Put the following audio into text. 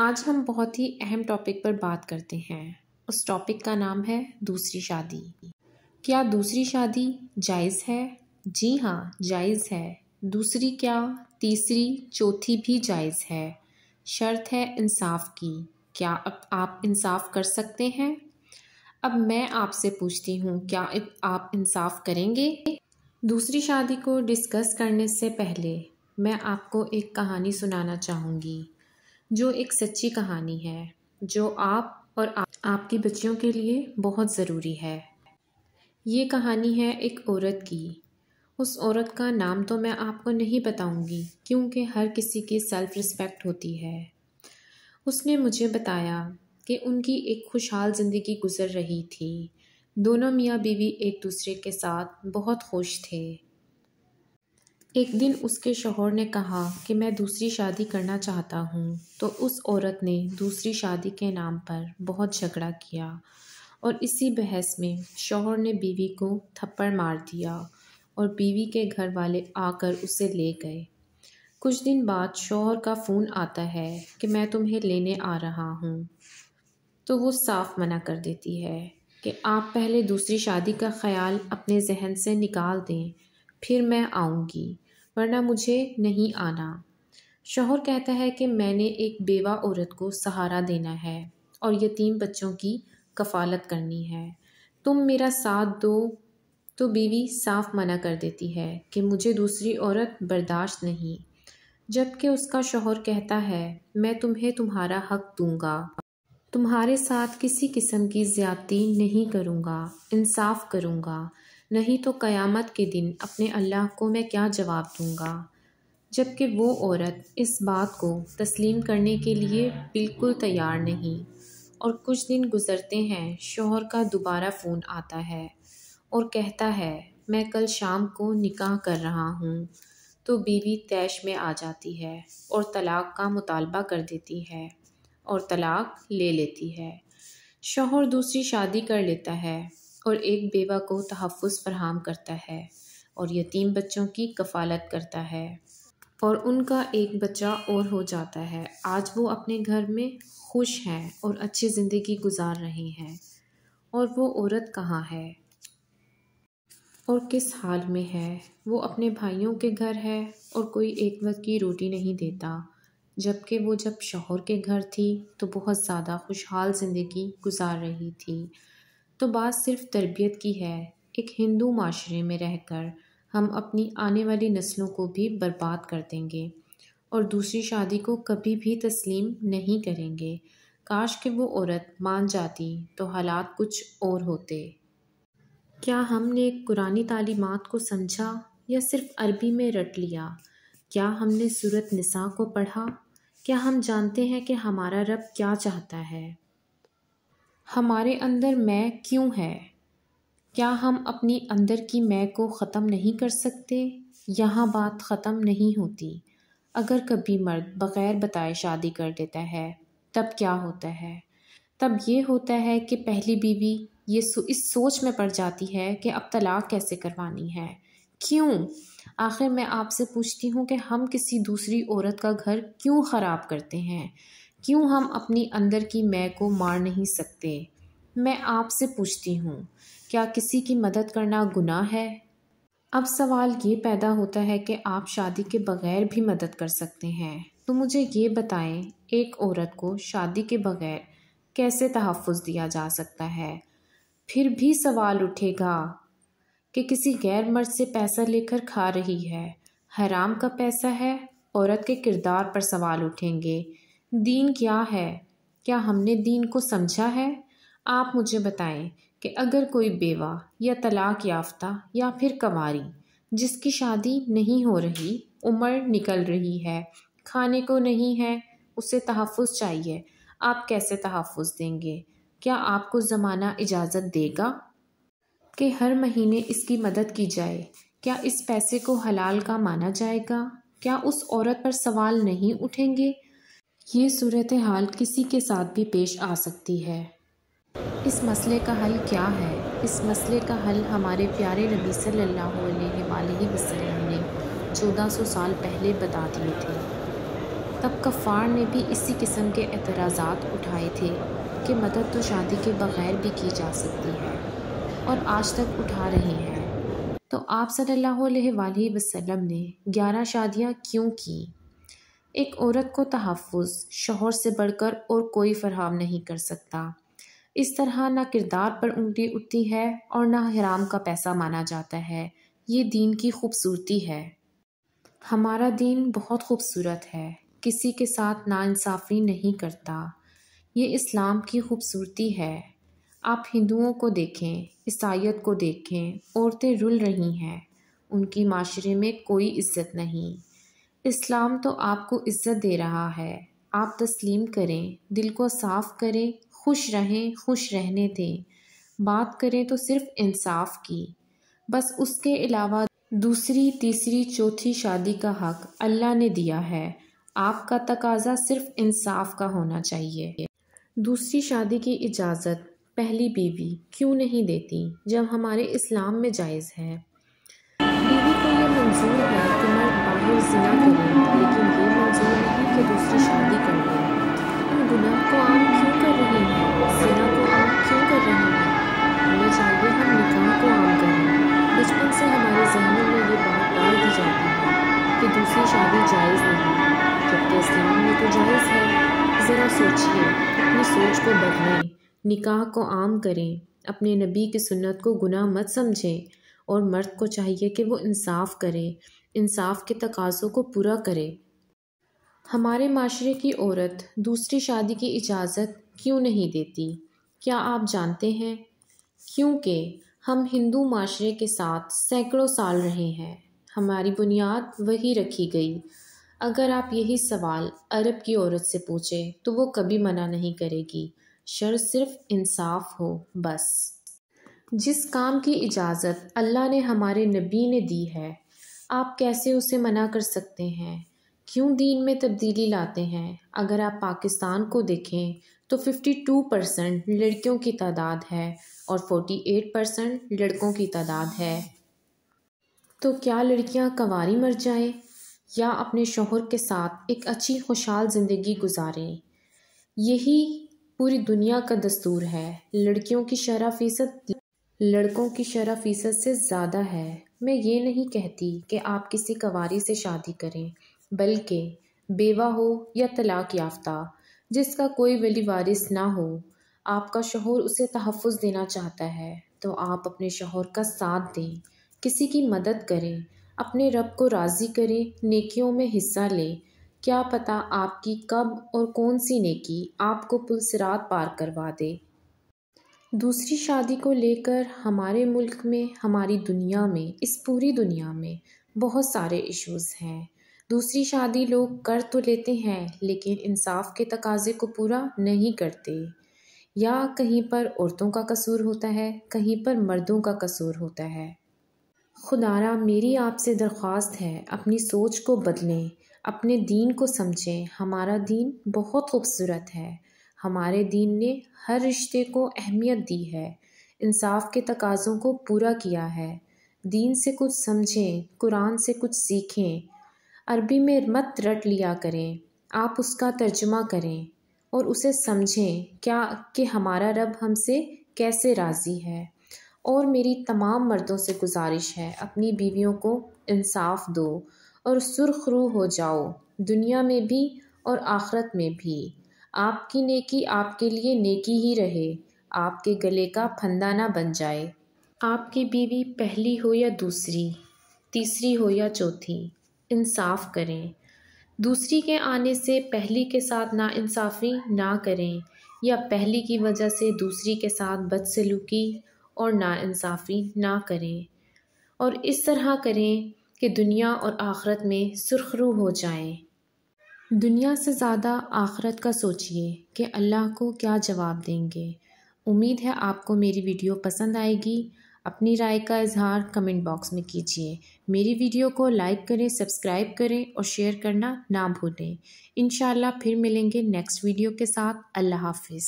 آج ہم بہت ہی اہم ٹاپک پر بات کرتے ہیں۔ اس ٹاپک کا نام ہے دوسری شادی۔ کیا دوسری شادی جائز ہے؟ جی ہاں، جائز ہے۔ دوسری کیا، تیسری، چوتھی بھی جائز ہے۔ شرط ہے انصاف کی۔ کیا اب آپ انصاف کر سکتے ہیں؟ اب میں آپ سے پوچھتی ہوں، کیا آپ انصاف کریں گے؟ دوسری شادی کو ڈسکس کرنے سے پہلے میں آپ کو ایک کہانی سنانا چاہوں گی، جو ایک سچی کہانی ہے، جو آپ اور آپ کی بچیوں کے لیے بہت ضروری ہے۔ یہ کہانی ہے ایک عورت کی۔ اس عورت کا نام تو میں آپ کو نہیں بتاؤں گی، کیونکہ ہر کسی کی سیلف رسپیکٹ ہوتی ہے۔ اس نے مجھے بتایا کہ ان کی ایک خوشحال زندگی گزر رہی تھی۔ دونوں میاں بیوی ایک دوسرے کے ساتھ بہت خوش تھے۔ ایک دن اس کے شوہر نے کہا کہ میں دوسری شادی کرنا چاہتا ہوں، تو اس عورت نے دوسری شادی کے نام پر بہت جھگڑا کیا، اور اسی بحث میں شوہر نے بیوی کو تھپڑ مار دیا اور بیوی کے گھر والے آ کر اسے لے گئے۔ کچھ دن بعد شوہر کا فون آتا ہے کہ میں تمہیں لینے آ رہا ہوں، تو وہ صاف منع کر دیتی ہے کہ آپ پہلے دوسری شادی کا خیال اپنے ذہن سے نکال دیں، پھر میں آؤں گی، ورنہ مجھے نہیں آنا۔ شوہر کہتا ہے کہ میں نے ایک بیوہ عورت کو سہارا دینا ہے اور یتیم بچوں کی کفالت کرنی ہے، تم میرا ساتھ دو۔ تو بیوی صاف منع کر دیتی ہے کہ مجھے دوسری عورت برداشت نہیں، جبکہ اس کا شوہر کہتا ہے میں تمہیں تمہارا حق دوں گا، تمہارے ساتھ کسی قسم کی زیادتی نہیں کروں گا، انصاف کروں گا، نہیں تو قیامت کے دن اپنے اللہ کو میں کیا جواب دوں گا۔ جبکہ وہ عورت اس بات کو تسلیم کرنے کے لیے بالکل تیار نہیں، اور کچھ دن گزرتے ہیں، شوہر کا دوبارہ فون آتا ہے اور کہتا ہے میں کل شام کو نکاح کر رہا ہوں، تو بیوی طیش میں آ جاتی ہے اور طلاق کا مطالبہ کر دیتی ہے اور طلاق لے لیتی ہے۔ شوہر دوسری شادی کر لیتا ہے اور ایک بیوہ کو تحفظ فراہم کرتا ہے اور یتیم بچوں کی کفالت کرتا ہے، اور ان کا ایک بچہ اور ہو جاتا ہے۔ آج وہ اپنے گھر میں خوش ہیں اور اچھی زندگی گزار رہے ہیں، اور وہ عورت کہاں ہے اور کس حال میں ہے؟ وہ اپنے بھائیوں کے گھر ہے اور کوئی ایک وقت کی روٹی نہیں دیتا، جبکہ وہ جب شوہر کے گھر تھی تو بہت زیادہ خوشحال زندگی گزار رہی تھی۔ تو بات صرف تربیت کی ہے۔ ایک ہندو معاشرے میں رہ کر ہم اپنی آنے والی نسلوں کو بھی برباد کر دیں گے، اور دوسری شادی کو کبھی بھی تسلیم نہیں کریں گے۔ کاش کہ وہ عورت مان جاتی تو حالات کچھ اور ہوتے۔ کیا ہم نے قرآنی تعلیمات کو سمجھا یا صرف عربی میں رٹ لیا؟ کیا ہم نے سورۃ نساء کو پڑھا؟ کیا ہم جانتے ہیں کہ ہمارا رب کیا چاہتا ہے؟ ہمارے اندر میں کیوں ہے؟ کیا ہم اپنی اندر کی میں کو ختم نہیں کر سکتے؟ یہاں بات ختم نہیں ہوتی۔ اگر کبھی مرد بغیر بتائے شادی کر دیتا ہے، تب کیا ہوتا ہے؟ تب یہ ہوتا ہے کہ پہلی بیوی اس سوچ میں پڑ جاتی ہے کہ اب طلاق کیسے کروانی ہے۔ کیوں؟ آخر میں آپ سے پوچھتی ہوں کہ ہم کسی دوسری عورت کا گھر کیوں خراب کرتے ہیں؟ کیوں ہم اپنی اندر کی میں کو مار نہیں سکتے؟ میں آپ سے پوچھتی ہوں، کیا کسی کی مدد کرنا گناہ ہے؟ اب سوال یہ پیدا ہوتا ہے کہ آپ شادی کے بغیر بھی مدد کر سکتے ہیں، تو مجھے یہ بتائیں، ایک عورت کو شادی کے بغیر کیسے تحفظ دیا جا سکتا ہے؟ پھر بھی سوال اٹھے گا کہ کسی غیر مرد سے پیسہ لے کر کھا رہی ہے، حرام کا پیسہ ہے۔ عورت کے کردار پر سوال اٹھیں گے۔ دین کیا ہے؟ کیا ہم نے دین کو سمجھا ہے؟ آپ مجھے بتائیں کہ اگر کوئی بیوہ یا طلاق یافتہ یا پھر کنواری جس کی شادی نہیں ہو رہی، عمر نکل رہی ہے، کھانے کو نہیں ہے، اسے تحفظ چاہیے، آپ کیسے تحفظ دیں گے؟ کیا آپ کو زمانہ اجازت دے گا کہ ہر مہینے اس کی مدد کی جائے؟ کیا اس پیسے کو حلال کا مانا جائے گا؟ کیا اس عورت پر سوال نہیں اٹھیں گے؟ یہ صورتحال کسی کے ساتھ بھی پیش آ سکتی ہے۔ اس مسئلے کا حل کیا ہے؟ اس مسئلے کا حل ہمارے پیارے نبی صلی اللہ علیہ وآلہ وسلم نے 1400 سال پہلے بتا دیے تھے۔ تب کفار نے بھی اسی قسم کے اعتراضات اٹھائے تھے کہ مدد تو شادی کے بغیر بھی کی جا سکتی ہے، اور آج تک اٹھا رہے ہیں۔ تو آپ صلی اللہ علیہ وآلہ وسلم نے 11 شادیاں کیوں کی؟ ایک عورت کو تحفظ شوہر سے بڑھ کر اور کوئی فراہم نہیں کر سکتا۔ اس طرح نہ کردار پر انگلی اٹھتی ہے اور نہ حرام کا پیسہ مانا جاتا ہے۔ یہ دین کی خوبصورتی ہے۔ ہمارا دین بہت خوبصورت ہے، کسی کے ساتھ ناانصافی نہیں کرتا۔ یہ اسلام کی خوبصورتی ہے۔ آپ ہندوؤں کو دیکھیں، عیسائیت کو دیکھیں، عورتیں رل رہی ہیں، ان کی معاشرے میں کوئی عزت نہیں۔ اسلام تو آپ کو عزت دے رہا ہے۔ آپ تسلیم کریں، دل کو صاف کریں، خوش رہیں، خوش رہنے دیں۔ بات کریں تو صرف انصاف کی، بس اس کے علاوہ دوسری، تیسری، چوتھی شادی کا حق اللہ نے دیا ہے۔ آپ کا تقاضا صرف انصاف کا ہونا چاہیے۔ دوسری شادی کی اجازت پہلی بیوی کیوں نہیں دیتی جب ہمارے اسلام میں جائز ہے؟ بیوی کو یہ منظور ہے کہ مرد باہر زنا کرے، لیکن یہ منظور نہیں کہ دوسری شادی کر لے۔ ہم گناہ کو عام کیوں کر رہے ہیں؟ زنا کو عام کیوں کر رہے ہیں؟ ہمیں چاہیے ہم نکاح کو عام کریں۔ بچپن سے ہمارے ذہنوں میں یہ بات ڈال دی جاتی ہے کہ دوسری شادی جائز نہیں، جبکہ اسلام میں تو جائز ہے۔ ذرا سوچئے، اپنی سوچ کو بدلیں، نکاح کو عام کریں، اپنے نبی کی سنت کو گناہ مت سمجھیں، اور مرد کو چاہیے کہ وہ انصاف کرے، انصاف کے تقاضوں کو پورا کرے۔ ہمارے معاشرے کی عورت دوسری شادی کی اجازت کیوں نہیں دیتی؟ کیا آپ جانتے ہیں؟ کیونکہ ہم ہندو معاشرے کے ساتھ سینکڑوں سال رہے ہیں، ہماری بنیاد وہی رکھی گئی۔ اگر آپ یہی سوال عرب کی عورت سے پوچھیں تو وہ کبھی منع نہیں کرے گی، شرط صرف انصاف ہو، بس۔ جس کام کی اجازت اللہ نے ہمارے نبی نے دی ہے، آپ کیسے اسے منع کر سکتے ہیں؟ کیوں دین میں تبدیلی لاتے ہیں؟ اگر آپ پاکستان کو دیکھیں تو 52% لڑکیوں کی تعداد ہے اور 48% لڑکوں کی تعداد ہے۔ تو کیا لڑکیاں کنواری مر جائیں یا اپنے شوہر کے ساتھ ایک اچھی خوشحال زندگی گزاریں؟ یہی پوری دنیا کا دستور ہے۔ لڑکیوں کی شرح فیصد لڑکوں کی شرح فیصد سے زیادہ ہے۔ میں یہ نہیں کہتی کہ آپ کسی کنواری سے شادی کریں، بلکہ بیوہ ہو یا طلاق یافتہ، جس کا کوئی ولی وارث نہ ہو، آپ کا شوہر اسے تحفظ دینا چاہتا ہے تو آپ اپنے شوہر کا ساتھ دیں، کسی کی مدد کریں، اپنے رب کو راضی کریں، نیکیوں میں حصہ لیں۔ کیا پتہ آپ کی کب اور کون سی نیکی آپ کو پل صراط پار کروا دے۔ دوسری شادی کو لے کر ہمارے ملک میں، ہماری دنیا میں، اس پوری دنیا میں بہت سارے ایشوز ہیں۔ دوسری شادی لوگ کر تو لیتے ہیں لیکن انصاف کے تقاضے کو پورا نہیں کرتے۔ یا کہیں پر عورتوں کا قصور ہوتا ہے، کہیں پر مردوں کا قصور ہوتا ہے۔ خدارا میری آپ سے درخواست ہے، اپنی سوچ کو بدلیں، اپنے دین کو سمجھیں۔ ہمارا دین بہت خوبصورت ہے۔ ہمارے دین نے ہر رشتے کو اہمیت دی ہے، انصاف کے تقاضوں کو پورا کیا ہے۔ دین سے کچھ سمجھیں، قرآن سے کچھ سیکھیں۔ عربی میں مت رٹ لیا کریں، آپ اس کا ترجمہ کریں اور اسے سمجھیں کیا کہ ہمارا رب ہم سے کیسے راضی ہے۔ اور میری تمام مردوں سے گزارش ہے، اپنی بیویوں کو انصاف دو اور سرخ روح ہو جاؤ، دنیا میں بھی اور آخرت میں بھی۔ آپ کی نیکی آپ کے لیے نیکی ہی رہے، آپ کے گلے کا پھندا نہ بن جائے۔ آپ کی بیوی پہلی ہو یا دوسری، تیسری ہو یا چوتھی، انصاف کریں۔ دوسری کے آنے سے پہلی کے ساتھ ناانصافی نہ کریں، یا پہلی کی وجہ سے دوسری کے ساتھ بدسلوکی اور ناانصافی نہ کریں، اور اس طرح کریں کہ دنیا اور آخرت میں سرخ روح ہو جائیں۔ دنیا سے زیادہ آخرت کا سوچئے کہ اللہ کو کیا جواب دیں گے۔ امید ہے آپ کو میری ویڈیو پسند آئے گی۔ اپنی رائے کا اظہار کمنٹ باکس میں کیجیے۔ میری ویڈیو کو لائک کریں، سبسکرائب کریں اور شیئر کرنا نہ بھولیں۔ انشاءاللہ پھر ملیں گے نیکسٹ ویڈیو کے ساتھ۔ اللہ حافظ۔